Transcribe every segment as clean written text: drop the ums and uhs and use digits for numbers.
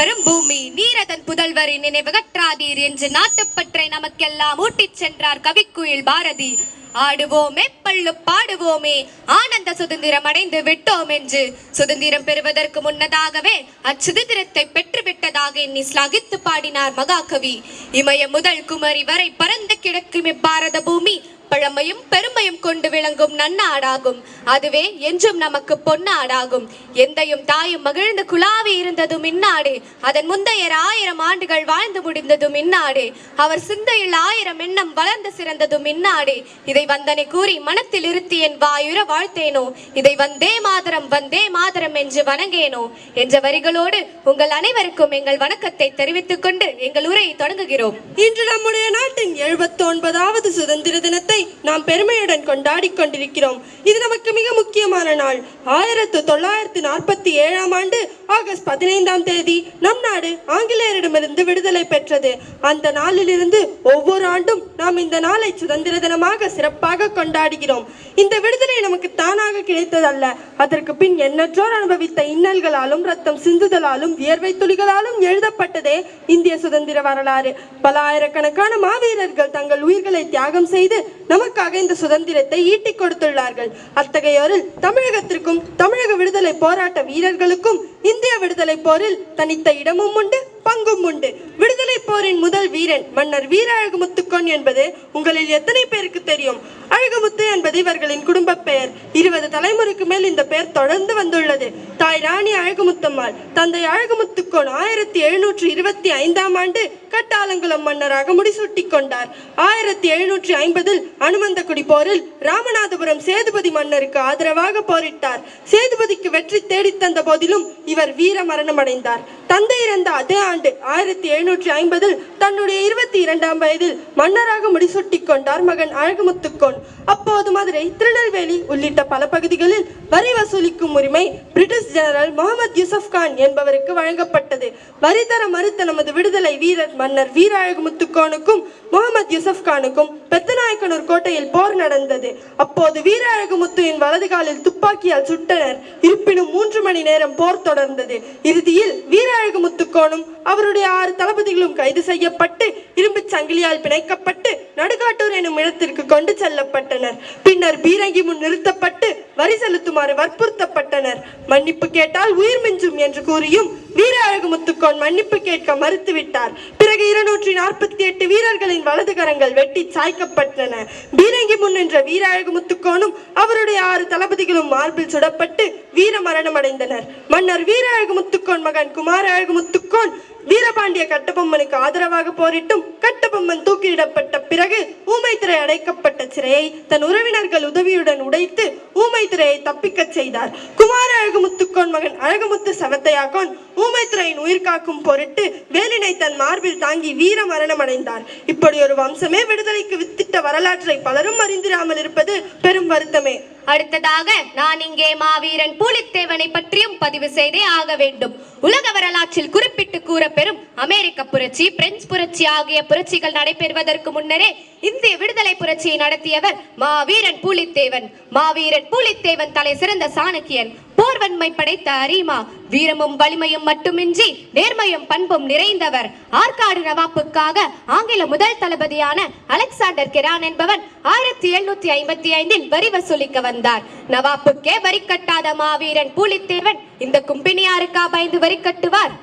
பெரும் பூமி நீரதன் புதல்வரின் நினைவகற்றாதீர் என்று நாட்டுப்பற்றை நமக்கெல்லாம் ஊட்டிச் சென்றார் கவிக்குயில் பாரதி. ஆடுவோமே பள்ளு பாடுவோமே ஆனந்த சுதந்திரம் அடைந்து விட்டோம் என்று சுதந்திரம் பெறுவதற்கு முன்னதாகவே அச்சுதந்திரத்தை பெற்றுவிட்டதாக எண்ணி ஸ்லாகித்து பாடினார் மகாகவி. இமயம் முதல் குமரி வரை பரந்து கிடக்கும் இப்பாரத பூமி பழமையும் பெருமையும் கொண்டு விளங்கும் நன்னாடாகும். அதுவே என்றும் நமக்கு பொன்னாடாகும். எந்தையும் தாயும் மகிழ்ந்து குழாவி இருந்ததும் இந்நாடு. அதன் முந்தையர் 1000 ஆண்டுகள் வாழ்ந்து முடிந்ததும் இந்நாடு. அவர் சிந்தையில் 1000 எண்ணம் வளர்ந்து சிறந்ததும் இந்நாடு. இதை வந்தனை கூறி மனத்தில் இருத்தி என் வாயுற வாழ்த்தேனோ, இதை வந்தே மாதரம் என்று வணங்கேனோ என்ற வரிகளோடு உங்கள் அனைவருக்கும் எங்கள் வணக்கத்தை தெரிவித்துக் கொண்டு எங்கள் உரையை தொடங்குகிறோம். இன்று நம்முடைய நாட்டின் 79வது சுதந்திர தினத்தை நாம் பெருமையுடன் கொண்டாடி கொண்டிருக்கிறோம். இது நமக்கு மிக முக்கியமான நாள். 1947ஆம் ஆண்டு ஆகஸ்ட் 15ஆம் தேதி நம் நாடு ஆங்கிலேயரிடமிருந்து விடுதலை பெற்றது. அந்த நாளிலிருந்து ஒவ்வொரு ஆண்டும் நாம் இந்த நாளை சுதந்திர தினமாக சிறப்பாக கொண்டாடுகிறோம். இந்த விடுதலை நமக்கு தானாக கிடைத்ததல்ல. அதற்கு பின் எண்ணற்றோர் அனுபவித்த இன்னல்களாலும் ரத்தம் சிந்துதலாலும் வியர்வை துளிகளாலும் எழுதப்பட்டதே இந்திய சுதந்திர வரலாறு. பல ஆயிரக்கணக்கான மாவீரர்கள் தங்கள் உயிர்களை தியாகம் செய்து நமக்காக இந்த சுதந்திரத்தை ஈட்டிக் கொடுத்துள்ளார்கள். அத்தகையோரில் தமிழகத்திற்கும் தமிழக விடுதலை போராட்ட வீரர்களுக்கும் இந்திய விடுதலை போரில் தனித்த இடமும் உண்டு, பங்கும் உண்டு. விடுதலை போரின் முதல் வீரன் மன்னர் வீர அழகுமுத்துக்கோன் என்பது உங்களில் எத்தனை பேருக்கு தெரியும்? அழகுமுத்து என்பது இவர்களின் குடும்ப பெயர். 20 தலைமுறைக்கு மேல் இந்த பெயர் தொடர்ந்து வந்துள்ளது. தாய் ராணி அழகுமுத்தம்மாள், தந்தை அழகுமுத்துக்கோன் 1725ஆம் ஆண்டு கட்டாலங்குளம் மன்னராக முடிசூட்டி கொண்டார். 1750இல் அனுமந்தகுடி போரில் ராமநாதபுரம் சேதுபதி மன்னருக்கு ஆதரவாக போரிட்டார். சேதுபதிக்கு வெற்றி தேடித்தந்த போதிலும் இவர் வீர மரணம் அடைந்தார். தந்தை இறந்த அதே ஆண்டு 1750இல் தன்னுடைய 22ஆம் வயதில் மன்னராக முடிசூட்டி கொண்டார் மகன் அழகுமுத்துக்கோன். அப்போது மதுரை, திருநெல்வேலி உள்ளிட்ட பல பகுதிகளில் வரி வசூலிக்கும் உரிமை பிரிட்டிஷ் ஜெனரல் முகமது யூசுப் கான் என்பவருக்கு வழங்கப்பட்டது. வரி தர மறுத்த நமது விடுதலை வீரர் மன்னர் வீர அழகுமுத்துக்கோனுக்கும் முகமது யூசுப் கானுக்கும் பெத்தநாயக்கனூர் கோட்டையில் போர் நடந்தது. அப்போது வீர அழகுமுத்துவின் வலது காலில் துப்பாக்கியால் சுட்டனர். இருப்பினும் 3 மணி நேரம் போர் தொடர்ந்தது. இறுதியில் வீர அழகுமுத்துக்கோனும் அவருடைய 6 தளபதிகளும் கைது செய்யப்பட்டு இரும்பு சங்கிலியால் பிணைக்கப்பட்டு நடுகாட்டூர் எனும் இடத்திற்கு கொண்டு செல்லப்பட்டனர். பின்னர் பீரங்கி முன் நிறுத்தப்பட்டு வரி செலுத்துமாறு வற்புறுத்தப்பட்டனர். மன்னிப்பு கேட்டால் உயிர் மிஞ்சும் என்று கூறியும் வீர அழகுமுத்துக்கோன் மன்னிப்பு கேட்க மறுத்துவிட்டார். பிறகு 248 வீரர்களின் வலது கரங்கள் வெட்டி சாய்க்கப்பட்டன. பீரங்கி முன் நின்ற வீர அழகுமுத்துக்கோனும் அவருடைய 6 தளபதிகளும் மார்பில் சுடப்பட்டு வீர மரணம் அடைந்தனர். மன்னர் வீர அழகுமுத்துக்கோன் மகன் குமார அழகுமுத்துக்கோன் வீரபாண்டிய கட்டபொம்மனுக்கு ஆதரவாக போரிட்டும் கட்டபொம்மன் தூக்கிலிடப்பட்ட பிறகு ஊமைத்துறை அடைக்கப்பட்ட சிறையை தன் உறவினர்கள் உதவியுடன் உடைத்து ஊமைத்துறையை தப்பிக்க செய்தார். குமார அழகுமுத்துக்கோன் மகன் அழகுமுத்து சவத்தையாக்கோன் ஊமைத்துறையின் உயிர் காக்கும் பொருட்டு வேலினை தன் மார்பில் தாங்கி வீர மரணம் அடைந்தார். இப்படி ஒரு வம்சமே விடுதலைக்கு வித்திட்ட வரலாற்றை பலரும் அறிந்திராமல் இருப்பது பெரும் வருத்தமே. அடுத்ததாக நான் இங்கே மாவீரன் பூலித்தேவனை பற்றியும் பதிவு செய்தே ஆக வேண்டும். உலக வரலாற்றில் குறிப்பிட்டு கூற பெறும் அமெரிக்க புரட்சி, பிரெஞ்சு புரட்சி ஆகிய புரட்சிகள் நடைபெறுவதற்கு முன்னரே இந்திய விடுதலை புரட்சியை நடத்தியவர் மாவீரன் பூலித்தேவன். மாவீரன் பூலித்தேவன் தலை சிறந்த சாணக்கியன், போர்வன்மை படைத்த அரிமா, வீரமும் வலிமையும் மட்டுமின்றி நேர்மையும் பண்பும் நிறைந்தவர். ஆற்காடு நவாப்புக்காக ஆங்கில முதல் தளபதியான அலெக்சாண்டர் கெரான் என்பவன் 1755இல் வரி வசூலிக்க வந்தார். நவாப்புக்கே வரி கட்டாத மாவீரன் பூலித்தேவன் இந்த கும்பினியாருக்கா பயந்து வரி கட்டுவார்?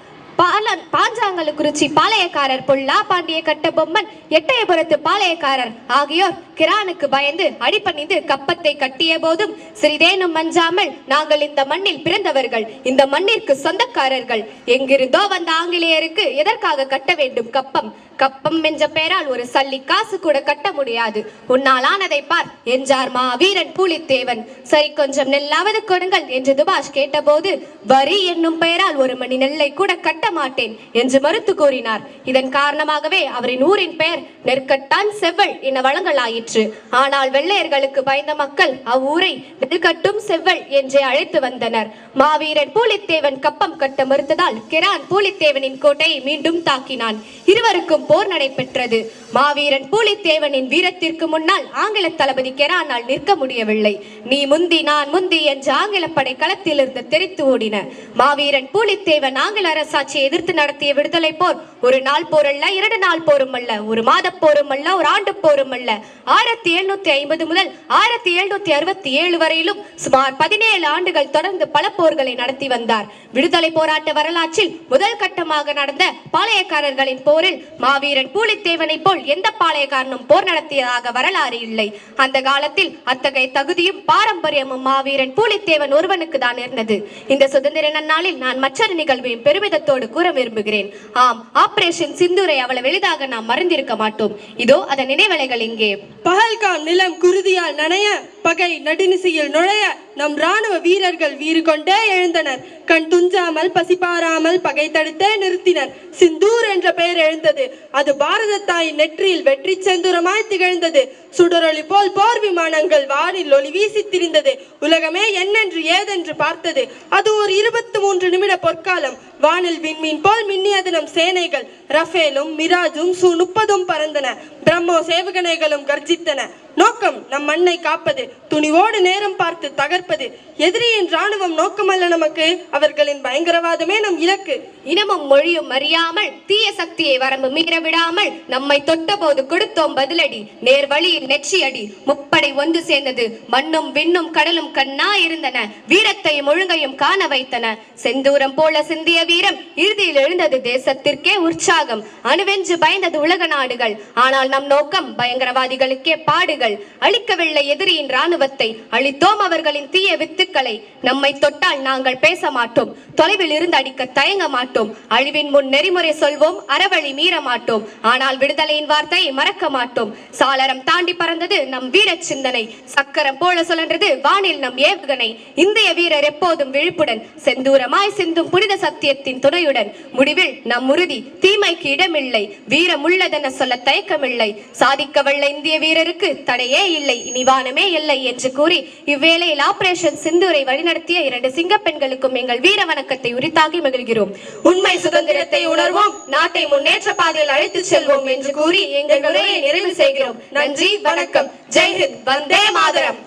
பாஞ்சாங்கலுக்குறிச்சி பாளையக்காரர் பொல்லா பாண்டிய கட்டபொம்மன், எட்டயபுரத்து பாளையக்காரர் ஆகியோர் கிரானுக்கு பயந்து அடிபணிந்து கப்பத்தை கட்டிய போதும் சிறிதேனும் மஞ்சாமல் நாங்கள் இந்த மண்ணில் பிறந்தவர்கள், இந்த மண்ணிற்கு சொந்தக்காரர்கள், எங்கிருந்தோ வந்த ஆங்கிலேயருக்கு எதற்காக கட்ட வேண்டும் கப்பம்? கப்பம் என்ற பெயரால் ஒரு சல்லி காசு கூட கட்ட முடியாது. உன்னால் ஆனதை பார் என்றார் மாவீரன் பூலித்தேவன். சரி, கொஞ்சம் நெல்லாவது கொடுங்கள் என்று துபாஷ் கேட்டபோது வரி என்னும் பெயரால் 1 மணி நெல்லை கூட கட்ட மாட்டேன் என்று மறுத்து கூறினார். இதன் காரணமாகவே அவரின் ஊரின் பெயர் நெற்கட்டான் செவ்வல் என வழங்கலாயிற்று. ஆனால் வெள்ளையர்களுக்கு பயந்த மக்கள் அவ்வூரை நெல்கட்டும் செவ்வல் என்றே அழைத்து வந்தனர். மாவீரன் பூலித்தேவன் கப்பம் கட்ட மறுத்ததால் கெரான் பூலித்தேவனின் கோட்டையை மீண்டும் தாக்கினான். இருவருக்கும் போர் நடைபெற்றது. மாவீரன் பூலித்தேவனின் வீரத்திற்கு முன்னால் ஆங்கில தளபதி கெரானால் நிற்க முடியவில்லை. நீ முந்தி நான் முந்தி என்று ஆங்கில படை களத்திலிருந்து தெரித்து ஓடின. மாவீரன் பூலித்தேவன் ஆங்கில அரசாட்சி ஆட்சியை எதிர்த்து நடத்திய விடுதலை போர் ஒரு நாள் போர் அல்ல, 2 நாள் போரும் அல்ல, ஒரு மாத போரும் அல்ல, ஒரு ஆண்டு போரும் அல்ல. 1750 முதல் 1767 வரையிலும் சுமார் 17 ஆண்டுகள் தொடர்ந்து பல போர்களை நடத்தி வந்தார். விடுதலை போராட்ட வரலாற்றில் முதல் கட்டமாக நடந்த பாளையக்காரர்களின் போரில் மாவீரன் பூலித்தேவனை போல் எந்த பாளையக்காரனும் போர் நடத்தியதாக வரலாறு இல்லை. அந்த காலத்தில் அத்தகைய தகுதியும் பாரம்பரியமும் மாவீரன் பூலித்தேவன் ஒருவனுக்கு தான் இருந்தது. இந்த சுதந்திர நன்னாளில் நான் மற்றொரு நிகழ்வையும் பெருமிதத்தோடு கூற விரும்புகிறேன். ஆம், ஆபரேஷன் சிந்தூரை அவ்வளவு எளிதாக நாம் மறந்திருக்க மாட்டோம். இதோ அதன் நினைவலைகள் இங்கே. பகல்காம் நிலம் குருதியால் நனைய, பகை நடுநிசையில் நுழைய நம் ராணுவ வீரர்கள் வீறு கொண்டே எழுந்தனர். கண் துஞ்சாமல் பசிபாராமல் பகை தடுத்தே நிறுத்தினர். சிந்தூர் என்ற பெயர் எழுந்தது. அது பாரத தாயின் நெற்றியில் வெற்றி செந்தூரமாய் திகழ்ந்தது. சுடரொளி போல் போர் விமானங்கள் வானில் ஒளி வீசி திரிந்தது. உலகமே என்னென்று ஏதென்று பார்த்தது. அது ஒரு 23 நிமிட பொற்காலம். வானில் விண்மீன் போல் மின்னியது நம் சேனைகள். ரஃபேலும் மிராஜும் சு-30 பறந்தன. பிரம்மோஸ் ஏவுகணைகளும் கர்ஜித்தன. நோக்கம் நம் மண்ணை காப்பது, துணிவோடு நேரம் பார்த்து தகர்ப்பது. எதிரியின் ராணுவம் நோக்கமல்ல நமக்கு, அவர்களின் பயங்கரவாதமே நம் இலக்கு. இனமும் மொழியும் அறியாமல் தீய சக்தியை வரம்பு மீற விடாமல் நம்மை தொட்ட போது கொடுத்தோம் பதிலடி. நேர் வழியில் நெற்றி அடி. முப்படை ஒன்று சேர்ந்தது. மண்ணும் விண்ணும் கடலும் கண்ணா இருந்தன. வீரத்தையும் ஒழுங்கையும் காண வைத்தன. செந்தூரம் போல சிந்திய வீரம் இறுதியில் எழுந்தது தேசத்திற்கே உற்சாகம். அணுவென்று பயந்தது உலக நாடுகள். ஆனால் நம் நோக்கம் பயங்கரவாதிகளுக்கே பாடுகள். அழிக்கவில்லை எதிரியின் ராணுவத்தை, அழித்தோம் அவர்களின் தீய வித்துக்களை. நம்மை தொட்டால் நாங்கள் பேச மாட்டோம், தொலைவில் இருந்து அடிக்க தயங்க மாட்டோம். அழிவின் முன் நெறிமுறை சொல்வோம், அறவழி மீற மாட்டோம். ஆனால் விடுதலையின் வார்த்தையை மறக்க மாட்டோம். சாளரம் தாண்டி பறந்தது நம் வீர சிந்தனை. சக்கரம் போல சுழன்றது வானில் நம் ஏவுகணை. இந்திய வீரர் எப்போதும் விழிப்புடன், செந்தூரமாய் சிந்தும் புனித சத்தியத்தின் துணையுடன். முடிவில் நம் உறுதி, தீமைக்கு இடமில்லை. வீரம் உள்ளதென சொல்ல தயக்கமில்லை. சாதிக்க வல்ல இந்திய வீரருக்கு தடையே இல்லை, இனி வானமே இல்லை என்று கூறி இவ்வேளையில் ஆபரேஷன் சிந்தூரை வழிநடத்திய 2 சிங்க பெண்களுக்கும் எங்கள் வீர வணக்கத்தை உரித்தாகி மகிழ்கிறோம். உண்மை சுதந்திரத்தை உணர்வோம், நாட்டை முன்னேற்ற பாதையில் அழைத்து செல்வோம் என்று கூறி எங்கள் உரையை நிறைவு செய்கிறோம். நன்றி, வணக்கம். ஜெய்ஹிந்த், வந்தே மாதரம்.